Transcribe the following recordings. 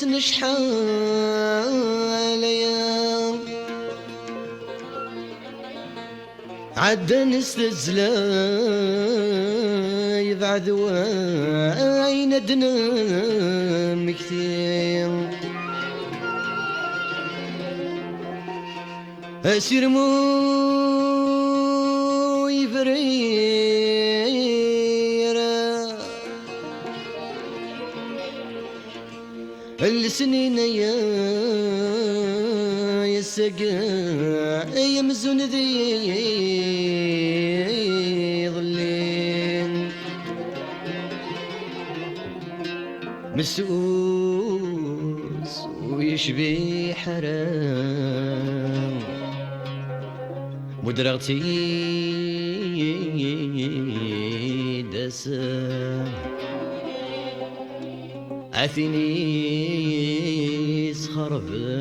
نسن شحال يا عدا نستزلا يبعد وين ادنا كثير اسير مو يفريرا السنين يا السقا يمزون ذي ظلين مسؤوس ويشبي حرام مدرغتي دسام عثيني سخرب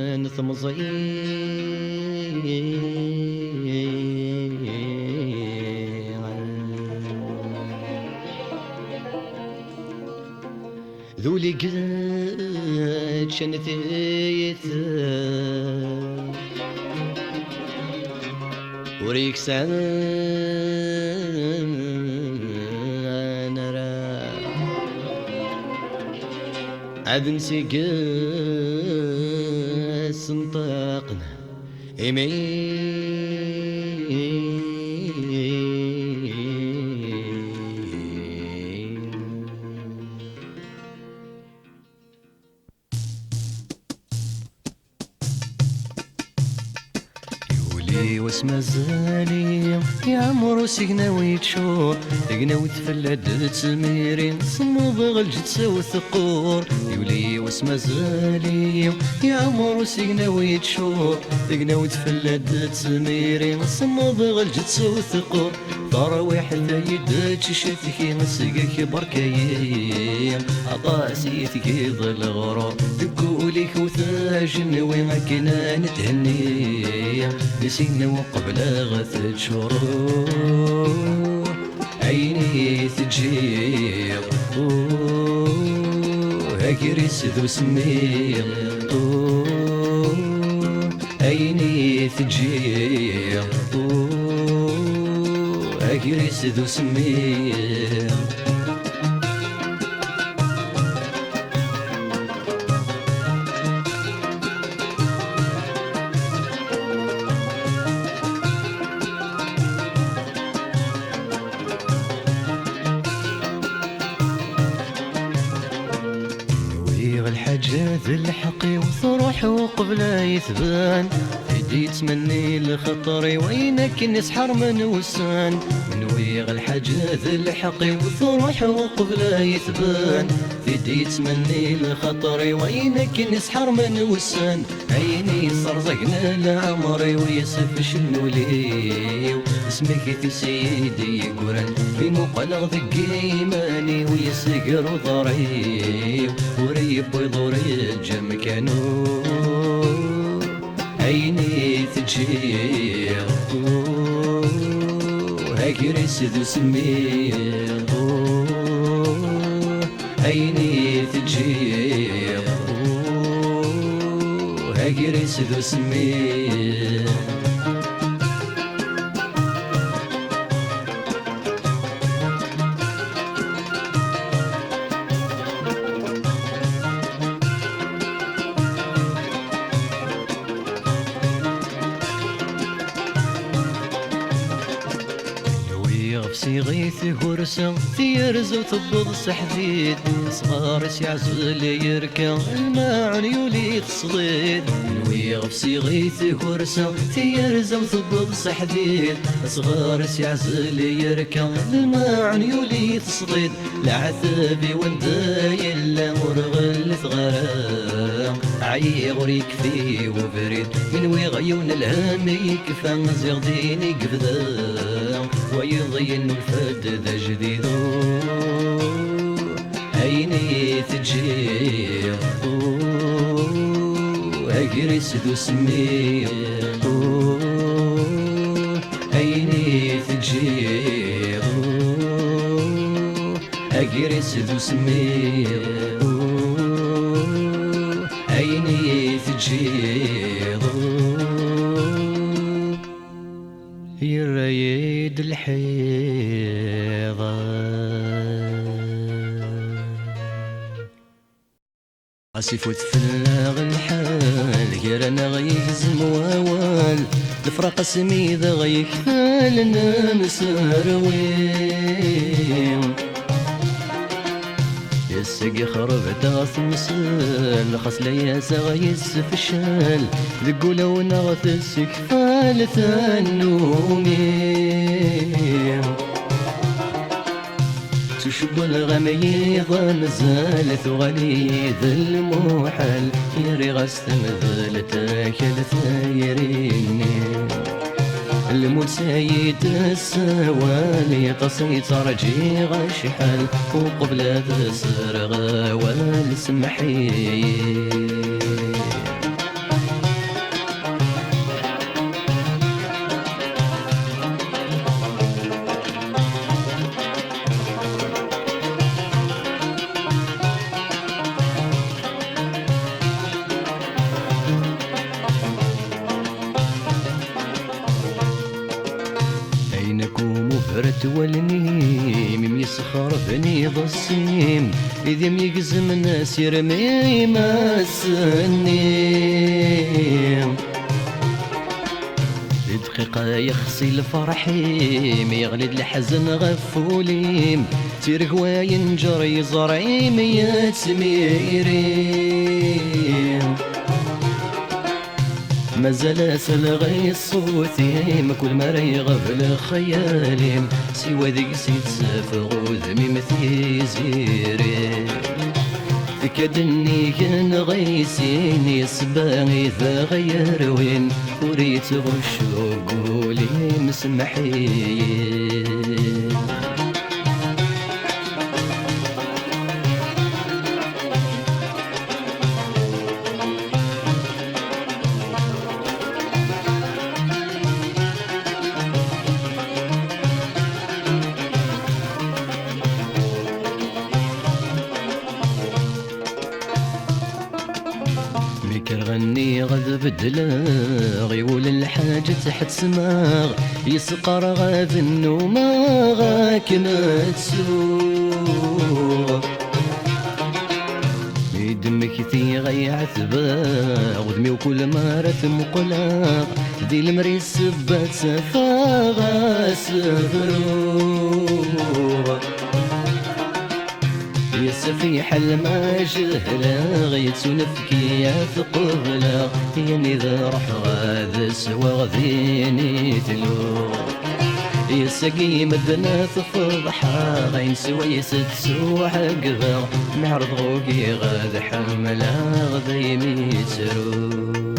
ذولي قد شنثيت وريك نرى عدن سيقاس نطاقنا واسم زالي يا عمرو سيقنا ويتشور تقنا وتفلد تسميرين صمو بغلج تساوي ثقور يولي واسم زالي يا عمرو سيقنا ويتشور تقنا وتفلد تسميرين صمو بغلج تساوي ثقور ضراويح ثايد تشتكي مسقك بركايين عطاسيتك يضل غرور تقوليك وثاجن وين كنا نتهني نسينا وقبل غث شرور عيني تجيب هاكريس ذو سمير عيني تجيب هاكريس ذو سمير الحاجات الحقي وصروح وقبل يثبان يدي تمني لخطري وينك نسحر من وسان منويغ الحاجات الحقي وصروح وقبل يثبان يدي تمني لخطري وينك نسحر من وسان عيني صرزقنا لعمري ويصف شنو لي اسمك في سيدي قران في مقلغ ذق ايماني ويسقر ضريب وريب ويضري جمكانو عيني تجير هاكريس ذو سمير عيني تجير هاكريس ذو سمير صيغيث هرسة تيرز وتبض سحديد صغار يعزل يركا الماعن يولي تصديد نويغ صيغيث هرسة تيرز وتبض سحديد صغار يعزل يركا الماعن يولي تصديد العذابي ونداي الا مرغل ثغرام عيغ يكفي وبريد من ويغيون الهم يكفى زيغ ديني قبذا ويضين الفد ذا جديد عيني تجير اجرس ذو سمير عيني تجير اجرس ذو سمير يفوت فلاغ الحال غير انا غيهزم ووال الفراق سميدة غيكفالنا مسروين يسقي خرب داث مسل خاص لياس غيسفشال ذقولا ونغث السكفال ثنومين تشب الغمي ظنزال ثغلي ذا الموحل يري غستمذل تاكل ثايريني الموت سيد السوالي تصيت رجي غشحل وقبل تسرغ والسمحي فرت والني ميم يسخر بني ضسيم إذا يقزم الناس يرمي ما السنيم دقيقة يخصي الفرحيم يغلد الحزن غفوليم تيرك وينجر يزرعيم يتسميريم مازال سلغي الصوتيم كل ما يغفل خياليم سوى ذيك سيد سافغ ذمي مثي زيري كدني كان غيسيني سباغي ذا غير وين وريت غشو قولي مسمحين غني غد بدلاغ يقول الحاجة تحت سماغ يسقر غاذ النوم غاك ما تسوغ يدمك ثي غيعت باغ ودمي وكل ما رثم قلاغ ذي المري سبات سفاغ سفروغ يسفي حل ما جهلا غيتسون فكي يا ثقبلا يعني ذا روح غاد سوا غذيني تلو يسقي مدنا تفضحا غين سوا يسد سوا حقها نعرض غوقي غاد حملا غذيني ترو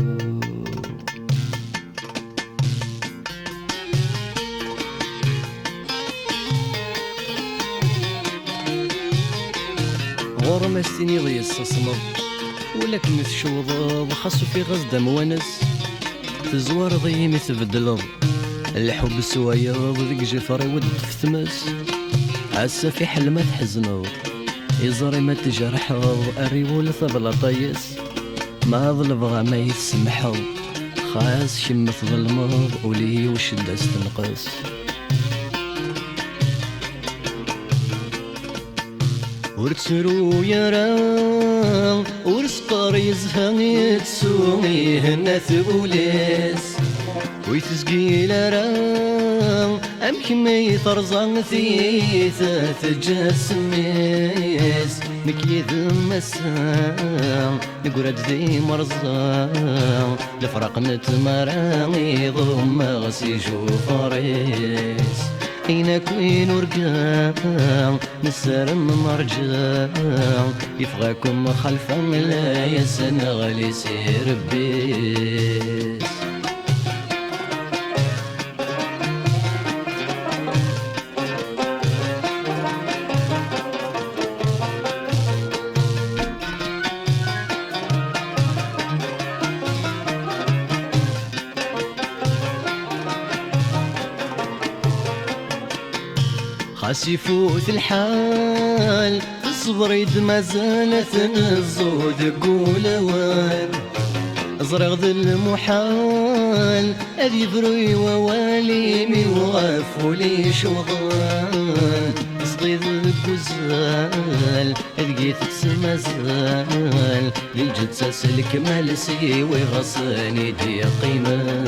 غور ما ستيني ضي السصمض ولكن تشوض خاصو في غزدة موانس تزوار ضي مثبدلض الحب سوايض ذيك جفري ود في تمس عسى في حل ما تحزنض يزري ما تجرحض الريول ثبل طيس ما ظلبغا ما يتسمحض خاص شمث ظلمض ولي وشدة استنقص ورتسرو يرام ورسقر يزهن يتسومي هنا ثبوليس ويتسقيل رام أمكمي يطرزان ثيثة تجسميس مكي ذم السام نقرد ذي مرزان لفرق نتمراني ضم غسي جوفريس أين كوين ورقام نسرم مرجام يفغاكم خلفا لا يسن غلي سير بيس خاص يفوت الحال تصبر يد ما زالت الزود قول وان ازرق ذي المحال اذي ذروي وواليمي وغفولي شوغان يصدي ذك وزال لقيت تسمازال للجد ساسلك مالسي ويغصني دي قيمة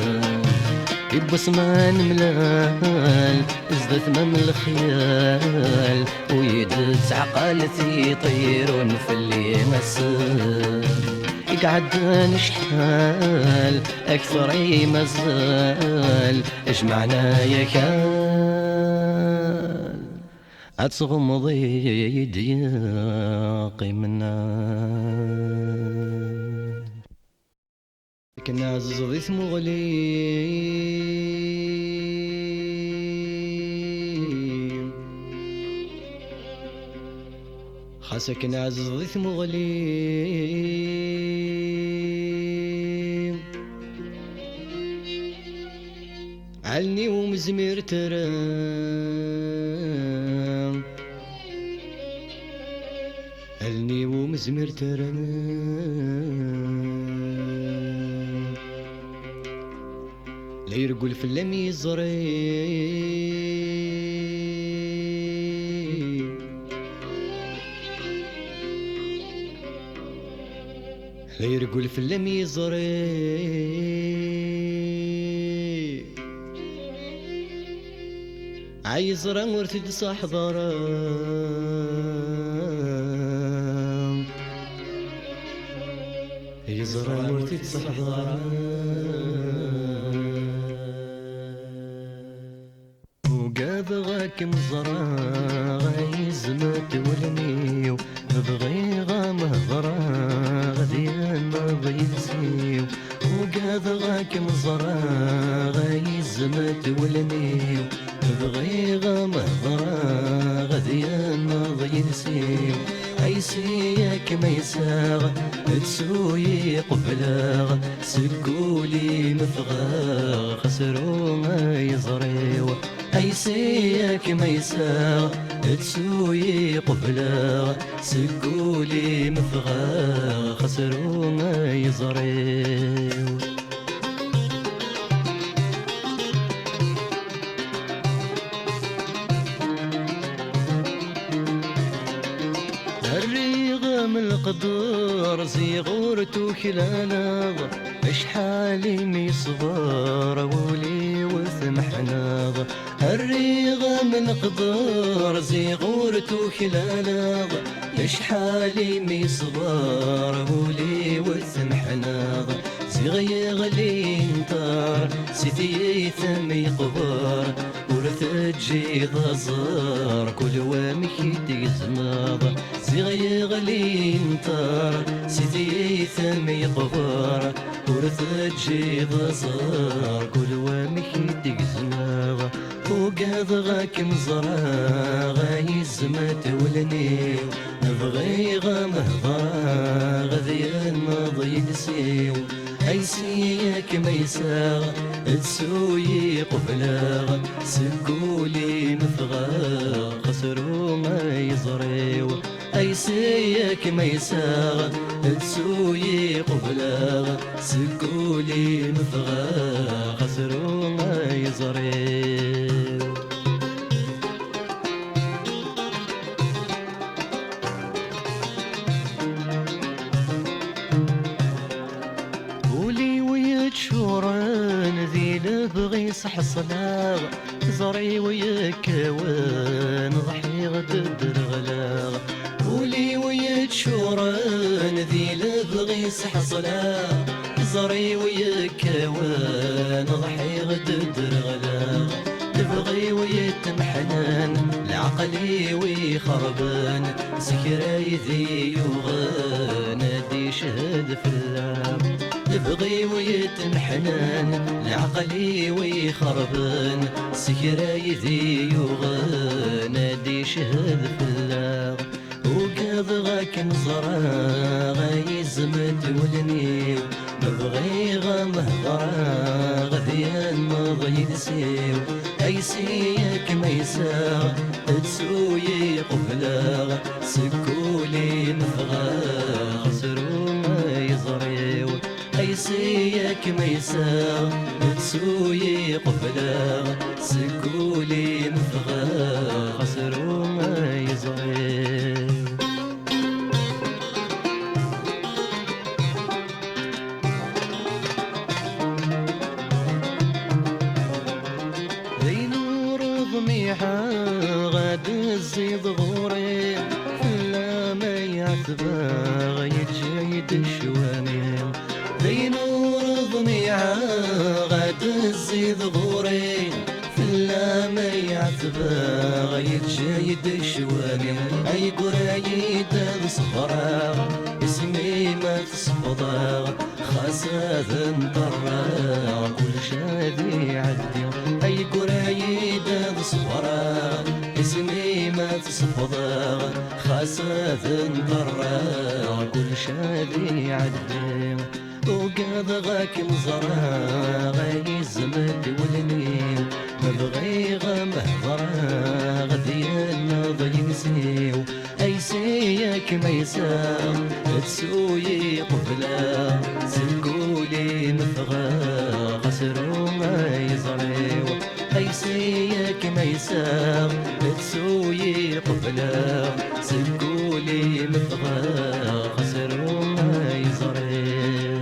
بسمان ملال ازدت من الخيال ويد عقالتي طير في اللي مسال يقعد نشحال اكثر اي مزال اش معنى كان اتغمضي يضيق منا كنا زضيت مغلي خاسك نعزز ضيث مغلي علني ومزمير ترام علني ومزمير ترام لا يرقل في اللم يزري لا يرقل في اللم يزري عايز رمرتد صح ضرام يزرى مرتد صح ضرام وقابغاك مزرا غيزمت ولميو بغيغا مهضرا غديان ضيسيو وقابغاك مزرا غيزمت ولميو بغيغا مهضرا غديان ضيسيو عيسيك ما يساغ تسوي قبلاغ سكولي مفغاغ خسرو ما يزريو عيسيك ما يساغ تسوي قبلاغ سكولي مفغاغ خسرو ما يزريو الريغم القدر زيغورتو خلاناغ اشحالي ميصغار ولي وثمحناغ الريغم القدر زيغورتو خلاناغ اشحالي ميصغار ولي وثمحناغ زيغيغلي انطار سيدي ثمي قبار ورثجي ضزار كل وامكي تقزماض زيغيغلي انطار سيدي ثمي قبار ورثجي ضزار كل وامكي تقزماض وقاضغاك مزرا غايزمت ولنيو نبغي مهضرا غذيان ماضي نسيو عيسيك ما يساغ تسوي قبلاغ سكولي مفغاغ خسرو ما يزريو عيسيك ما يساغ تسوي قبلاغ سكولي مفغاغ خسرو ما يزريو شوران ذي لبغي صح صلاغ زري ويكوان ضحي غد الغلاغ ولي ويك شوران ذي لبغي صح صلاغ زري ويكوان ضحي غد الغلاغ تبغي ويتمحنان لعقلي ويخربان سكراي ذي يغان دي شهد في اللام تبغي ويتنحنان لعقلي ويخربان سكراي ذي يغان دي شهد في اللام وقاضغاك مزرا غايزمت ولنيو مبغي مهضرا غذيان مضي نسيو عيسيك ما يساغ تسوي قبلاغ سكولي مفغاغ خسرو ما يزريو عيسيك ما يساغ تسوي قبلاغ سكولي مفغاغ خسرو ما يزغي ذي نور ضميحة غاد الزيد غوري فلا ما يعتبى يتجايد الشوامل ذي نور ضميحة غاد الزيد غوري فلا ما يعتبى يتجايد الشوامل اي قرايد الصفراغ اسمي ما تصفضاغ خاصة انطراغ كل شادي عدي اي قرايد الصفراغ اسمي ما تصفضاغ خاصة انطراغ كل شادي عدي وقاد غاك مزرا غاي الزمد والنيل مبغي غمهضرا غديالنا ضي نسيو اي سيك ما يساو تسوي قبلا سلقولي مفغا خسرو ما يزريو اي سيك ما يساو تسوي قبلا سلقولي مفغا خسرو ما يزريو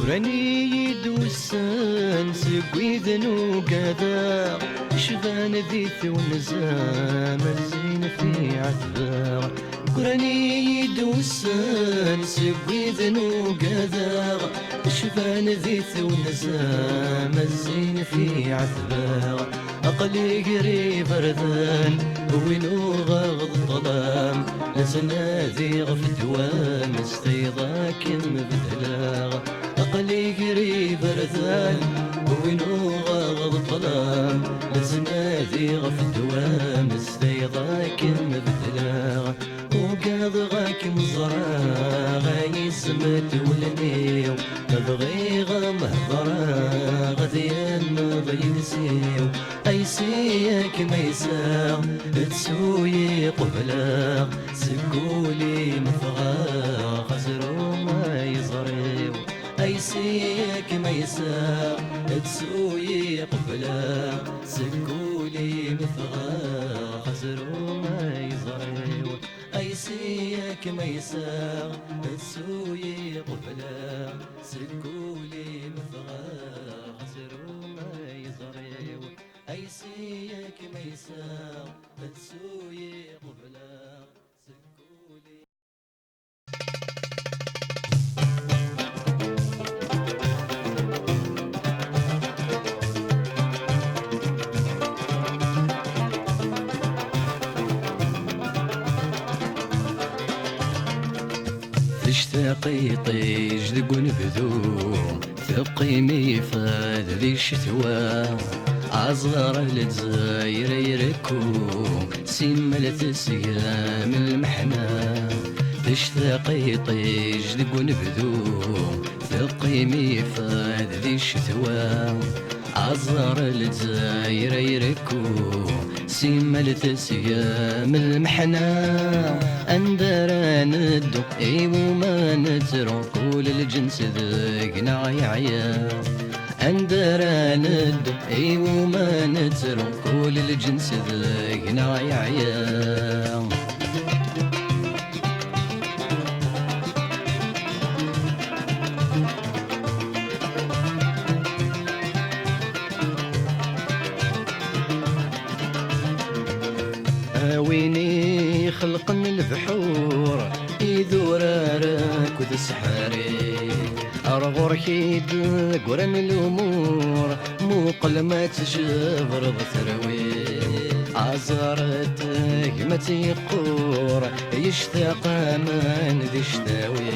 راني يدوسان سقوي ذنو قذا شبان ذي ونزام الزين في عذبا راني يدوسان سقوي ذنو قذا شبان ذي ونزام الزين في عذبا أقلي قريب ردان وينو غاض الظلام لزنادي غف دوام استيضاك مبدلا أقلي قريب ردان وينو غاض الظلام لزنادي غف دوام استيضاك مبدلا وقاض غاك مزرا غاي الزمد والنيو نبغي غمهضرا غديان ضي نسيو اي سيك ما يساغ تسوي قبلا سقولي مفغا خسرو ما يزريو اي سيك ما يساغ تسوي قبلا سقولي مفغا خسرو ما يزريو اي سيك ما يساغ تسوي قبلا سقولي مفغا خسرو ما يزريو اي سيك ما يساغ تسوي قبلا سقولي تشتاقي طيج ذق نبذو تبقي ميفاد ذي الشتوى عزغر الجزاير يركو سملة السيام المحنة تشتاقي طيج ذق نبذو تبقي ميفاد ذي الشتوى عزغر الجزاير يركو سملة السيام المحنة اندرا ندو ايو ما نترك كل الجنس ذقنا يعيا اندرا ندو ايو ما نترك كل الجنس ذقنا يعيا ويني خلق البحور يذور راكد سحاري أرغور كيد قرن الأمور مو قل ما تجبر بثروي عزرت قمتي يقور يشتاق من ذي شتاوي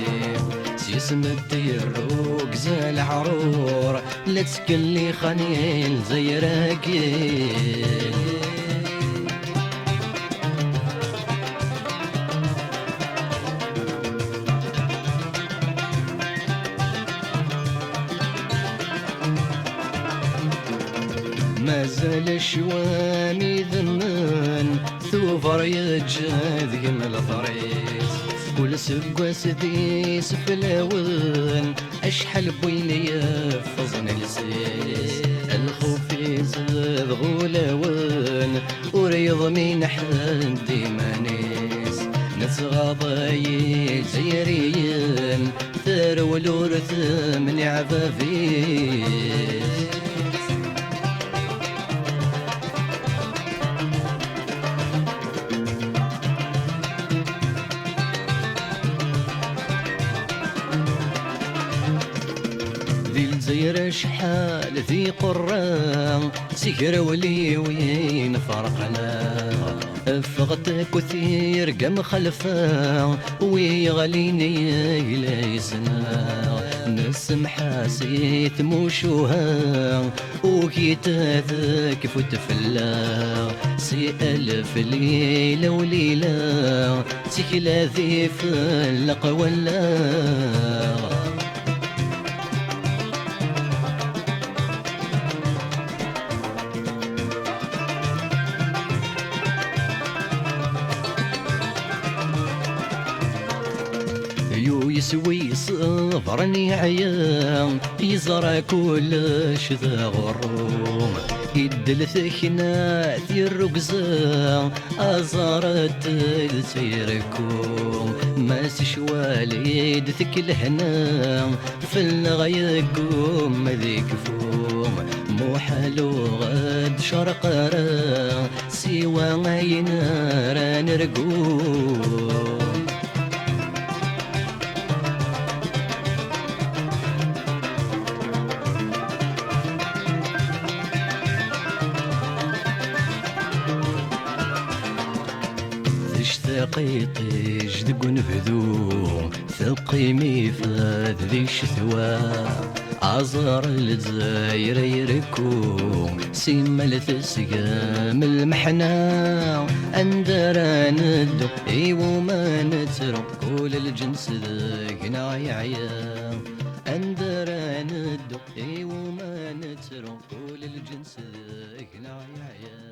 سيسم الديروك زال عرور لا تكلي خنيل زي راكيل مازال الشوامي ذنان ثوفر يجاد يم الطريق كل سقوس ذي سفلاون أشحال بويني يفظن لسيس الخوف يزغ غلاوان وريض من حد مانيس نتغاضي زيريين ثار الورث من عفافيس ذي الجزيرة شحال ذي قرام سكر ولي وين فرقنا فغت كثير قم خلفا ويغليني إلى يسنا نسم حاسيت موشوها وكيتاثك فتفلا سي ألف ليلة وليلة سكلا ذي فلق ولا يسوي صبرني عيان يزرع كلش ذا غروم يدل ثكنات الرقزة أزارت تسيركم ما سشواليد ثك الهنا في الغيقوم ذيك فوم مو حلو غد شرقرا سوى عينا نرقوم تشتاقيطي جدق نبذو ثقيمي فاد ذي الشتوى عزر الجزاير يركو سيما لتسقام المحنة اندرا ندو ايو ما نترو كل الجنس ذاقنا عيا اندرا ندو ايو ما نترو كل الجنس ذاقنا عيا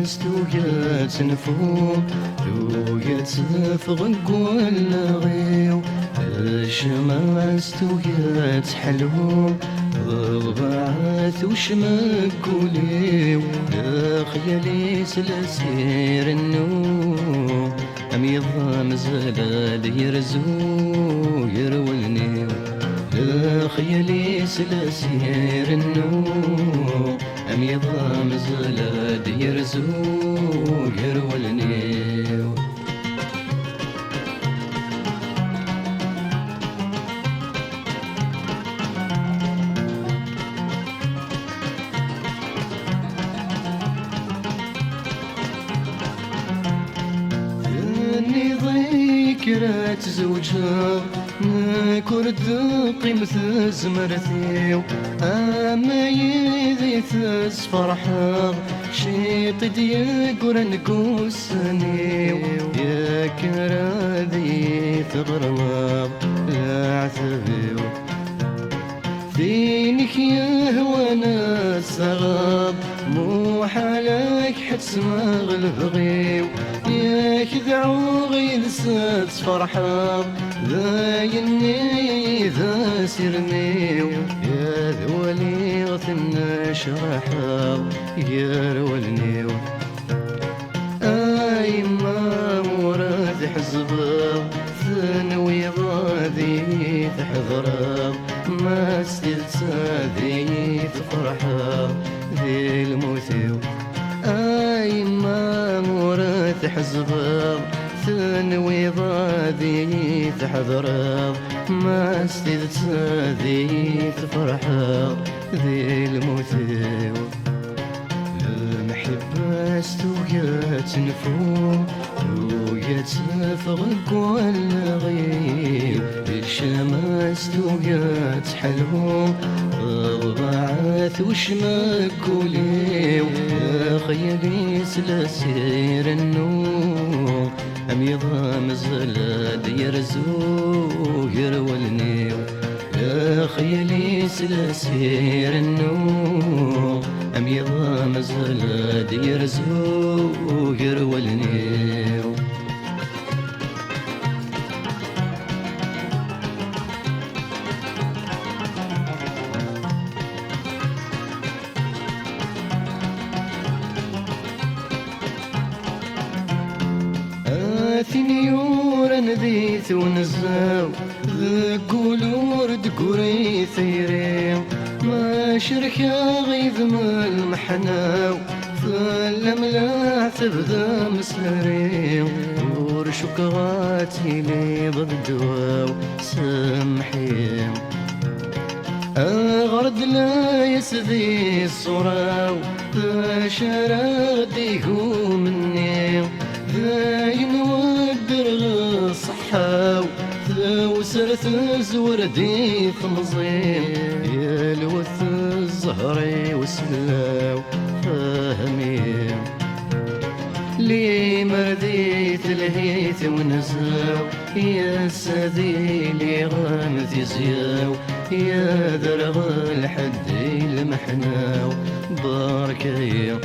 بس توقيت نفوم توقيت سفغق ولا غيو الشمس توقيت حلوم ضبعت وشمك وليو خيالي سلسير النوم أم يضام زلال يرزو يرولني خيالي سلسير النوم أم يضام زلال يرزو يرولني ذكرى زوجها نكرد قيمة زمرتي أما يذيث فرحة شيط ديقر نقوسني يا كراذي تغرب يا عثبي فينك يا هوانا الصغاب مو حالك حد سماغ البغيو يا كذعو غيلسات فرحة ذا يني ذا سرنيو يا ذولي غثنا شرحة يا رولنيو أي ما مراد حزباب ثانوي غادي تحضراب ما استلت ذي فرحة ذي الموتيو أي ما مراد حزباب ثانوي غادي تحضراب ما استلت ذي فرحة ذي الموتيو المحبة توقات نفوم توقات فرق والغيب الشمس توقات حلوم ضبعث وشمك وليو يا خيالي سلاسير النور أم يضام زلاد يرزو يرولنيو يا خيالي سلاسير النور أم يضام زلاد يرزو يرولنيو ثنيور نذيث ونزاو ذقولور دقوري ثيري ما شركة غيظ من المحناو فالملا تبدا مسهري ورشك غاتي لي ضدواو سمحي غرد لا يسذي الصراو شرديه مني ذاين ودر الصحاو وسرت زوردي فمزين يا لوث الزهري وسلاو فهمي لي مرديت لهيت ونزاو يا سادي لي غامث زياو يا درغ الحدي المحناو باركيا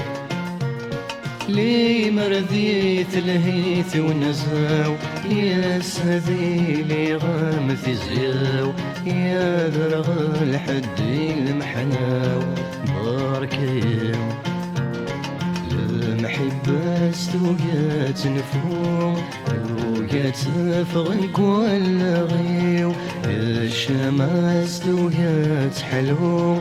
لي مرديت لهيت ونزاو يا سادي لي غامث زياو يا درغ الحدي المحناو باركيا المحبة توقات نفوم توقات فرق والغيو الشمس توقات حلو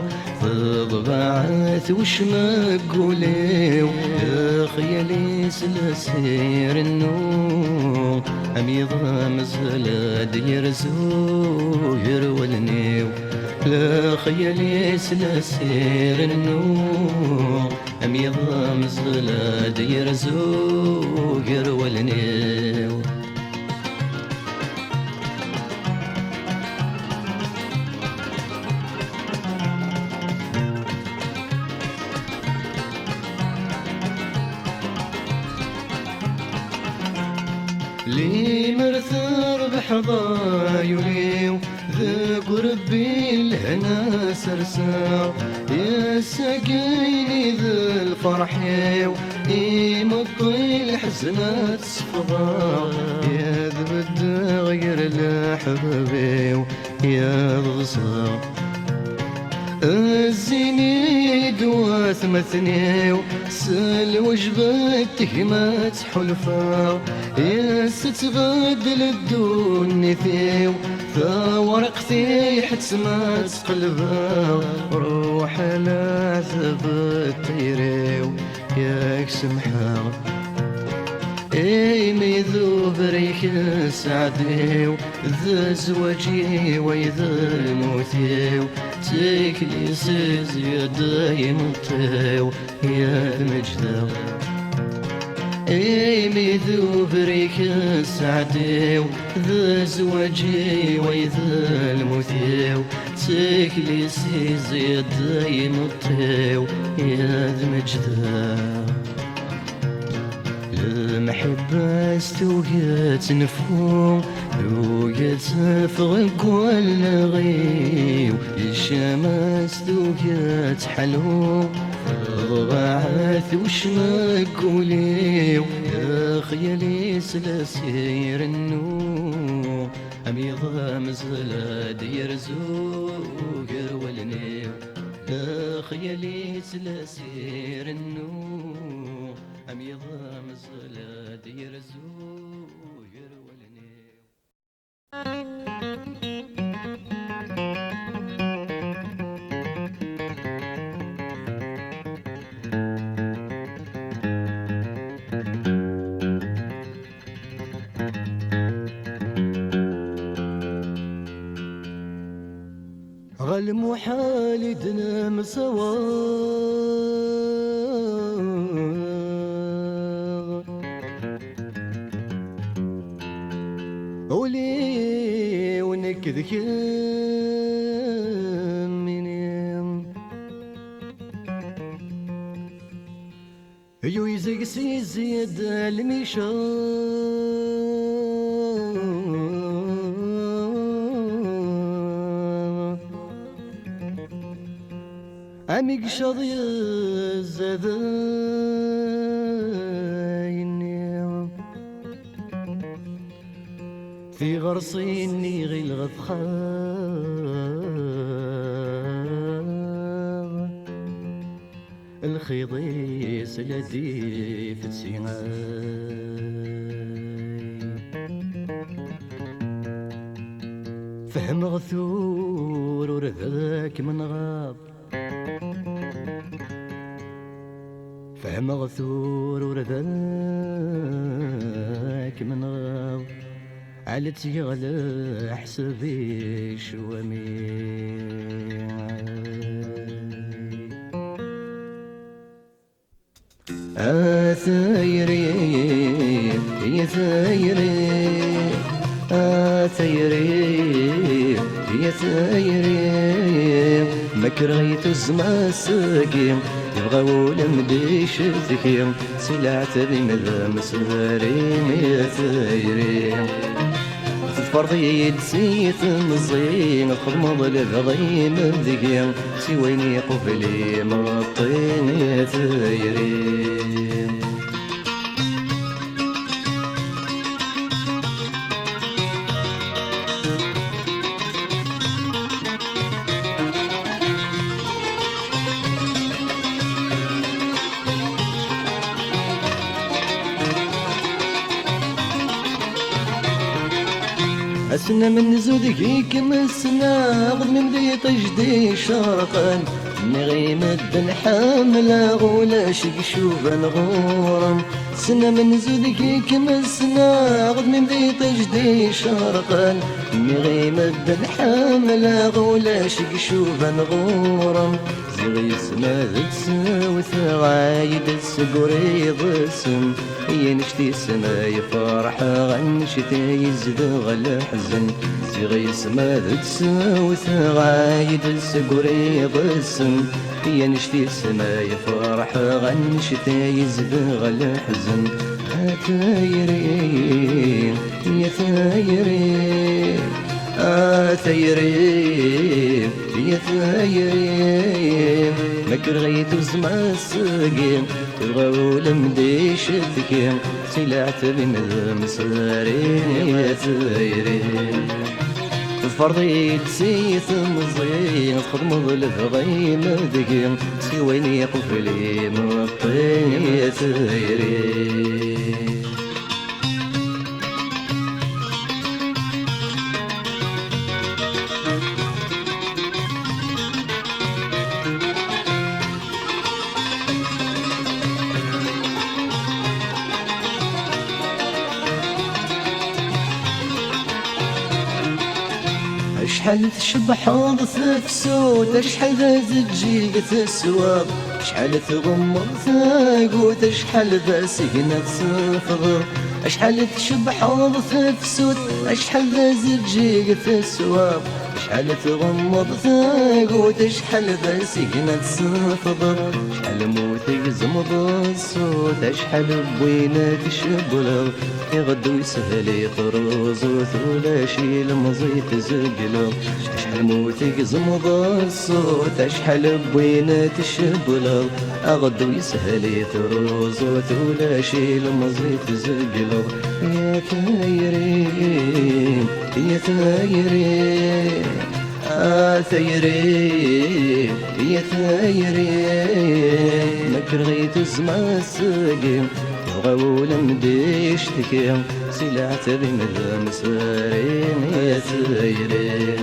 ضبعث وشمك وليو يا خيالي سلاسير النور أم يضام زلاد يرزو يرولنيو لا خيالي سلاسير النور أم يضام زلاد يرزو يرولنيو لي مرثر بحضايوليو ذا قربي الهنا سرساو يا ساقيني ذا الفرحيو يمطي الحزنات صفضاو يا ذا بدا غير الحبابيو يا ضصاو الزيني دواث مثنيو سل وجبته ما تحلفاو يا ستبدل الدون ثيو ورقتي حتى ما تقلباو روح على ثبت طيريو ياك سمحاو ميذوب ريك سعديو ذا زواجي ويذا الموتيو تيكلي سيز يداي مطيو يا المجداو ميذوب ريك سعديو ذا زواجي ويذا الموتيو تيكلي سيز يداي مطيو يا المجداو المحبة توقات نفوم توقات فرق والغيو الشمس توقات حلو ضبعث وشمك وليو يا خيالي سلاسير النور أم يضام زلاد يرزو يرولنيو يا خيالي سلاسير النور أم يضام زلاد يرزو يرولنيو غالمحال دنام سوا نك ذكام منين يو يزيق سي زيد الميشا عميق شاضي الزذاين في غرصيني غي الغفخار الخيضي سلدي في السيناي فهم غثور ورذاك من غاب فهم غثور ورداك من غاب على تيغلى حسبي شوامي ثايري يا ثايري ثايري يا ثايري ما كرهيت الزمان ساقيم يبغى ولم ديش ذكيم سلعت بمذا مسهرين يا ثايري فرضي نسيت مزين خضمض للغيم ذكيم سويني قبلي مرطين يا ثايري السنة من زودك كم السنة غد من بدي تجدي شرقا نغيم الدن حاملة غولا شق شوفا غورم سنة من زودك كم السنة غد من بدي تجدي شرقا نغيم الدن حاملة غولا شق شوفا غورم زغي سما ذتسا وثغايد السقري ضسم هي نشتي سما يفرح غنشتي يزدغ الحزن زغي سما ذتسا وثغايد السقري ضسم هي نشتي سما يفرح غنشتي يزدغ الحزن ثايري يا ثايري ثايري يا ثايري ما كرهيت زمان ساقيم تبغى ولم ديش تكيم سلعت بمذ مسارين يا ثايري فرضي تسيت مزين خضمض الغيم ذكيم سويني قفلي مطين يا ثايري شحال تشبح ضث سود شحال ذا زجيق تسواب شحال تغمض ثاقوت شحال ذا سكنة صفض شحال تشبح ضث سود شحال ذا زجيق تسواب شحال تغمض ثاقوت شحال ذا سكنة صفض شحال موت يزمض الصوت شحال بوينة تشبلغ يغدو يسهل يطرز وثولا شي المزيت زقلو شحال موتك زمض الصوت شحال بوينة تشبلو أغدو يسهل يطرز وثولا شي المزيت زقلو يا ثايري يا ثايري ثايري يا ثايري ما كرهيت زمان ساقيم غولا مديش تكيم سلعت بمذا مسارين يا ثايري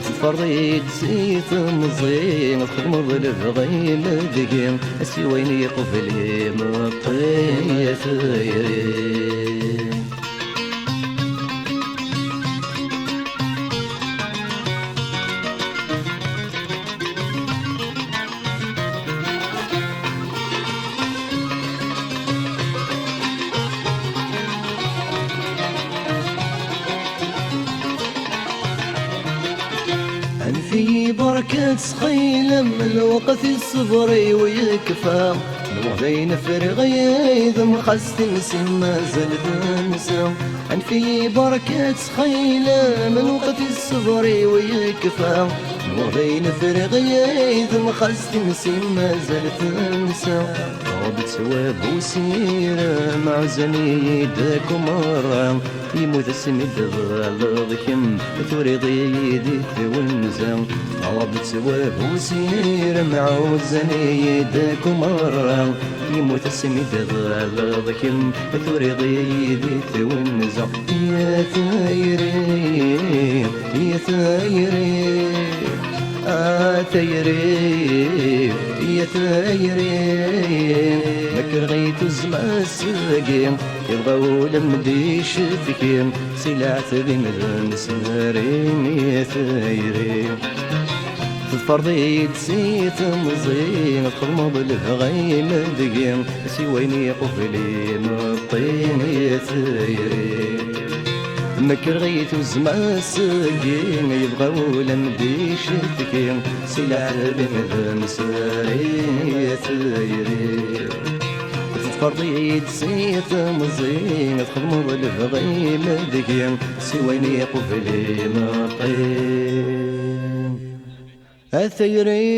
تفرضي تسيت مزين خضمض الغيم ذكيم سويني قفلي مطين يا ثايري في بركة سخيلة من الوقت الصبري ويكفى وغين فرغ يذم خست مسمى زلت نسى عن في بركة سخيلة من وقت الصبري ويكفى وغين فرغ يذم خست مسمى زلت نسى بتسواب وسيرة مع زنيدك ومرة يموت السمد ضلضكم توري ضيدي ونزا بتسواب وسيرة مع زنيدك ومرة يموت السمد ضلضكم توري ضيدي ونزا يا ثايري يا ثايري ثايري يا ثايري مكر غيت الزمع الساقيم يبغاو لمدي شفكيم سلعة بمدن سنارين يا ثايري فرضي تسيت مزين تخمض الغيم دقيم سويني قفلي مطين يا ثايري مكر غيت وزمع الساقين يبغاو لمدي شفكيم سلعة بمدن سنارين يا ثايري فرضي تسيت مزين تخمض الغيم دقيم سويني قفلي مطين الثيري